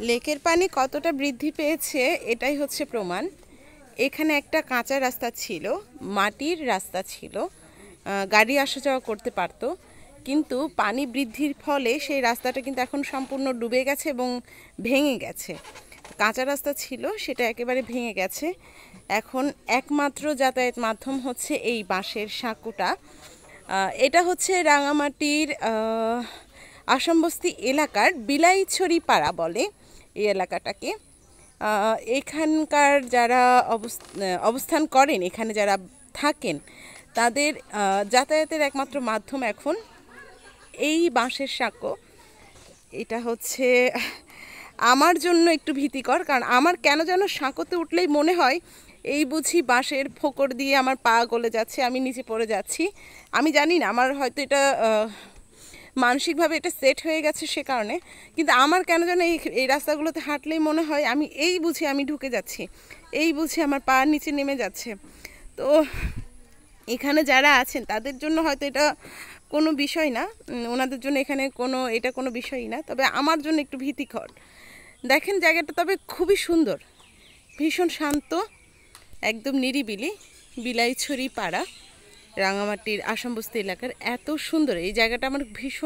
লেকের পানি কতটা বৃদ্ধি পেয়েছে এটাই হচ্ছে প্রমাণ। এখানে একটা কাঁচা রাস্তা ছিল, মাটির রাস্তা ছিল, গাড়ি আসা যাওয়া করতে পারতো, কিন্তু পানি বৃদ্ধির ফলে সেই রাস্তাটা কিন্তু এখন সম্পূর্ণ ডুবে গেছে এবং ভেঙে গেছে। কাঁচা রাস্তা ছিল, সেটা একেবারে ভেঙে গেছে। এখন একমাত্র যাতায়াত মাধ্যম হচ্ছে এই বাঁশের সাঁকোটা। এটা হচ্ছে রাঙামাটির আসামবস্তি এলাকার বিলাইছড়ি পাড়া বলে এই এলাকাটাকে। এখানকার যারা অবস্থান করেন, এখানে যারা থাকেন, তাদের যাতায়াতের একমাত্র মাধ্যম এখন এই বাঁশের সাঁকো। এটা হচ্ছে আমার জন্য একটু ভীতিকর, কারণ আমার কেন যেন সাঁকোতে উঠলেই মনে হয় এই বুঝি বাঁশের ফোকর দিয়ে আমার পা গলে যাচ্ছে, আমি নিচে পড়ে যাচ্ছি। আমি জানি না, আমার হয়তো এটা মানসিকভাবে এটা সেট হয়ে গেছে সে কারণে, কিন্তু আমার কেন যেন এই রাস্তাগুলোতে হাঁটলেই মনে হয় আমি এই বুঝি আমি ঢুকে যাচ্ছি, এই বুঝি আমার পা নিচে নেমে যাচ্ছে। তো এখানে যারা আছেন তাদের জন্য হয়তো এটা কোনো বিষয় না, ওনাদের জন্য এখানে এটা কোনো বিষয়ই না, তবে আমার জন্য একটু ভীতিকর। দেখেন জায়গাটা তবে খুবই সুন্দর, ভীষণ শান্ত, একদম নিরিবিলি। বিলাইছড়ি পাড়া, রাঙামাটির আসামবস্তি এলাকার এত সুন্দর এই জায়গাটা আমার ভীষণ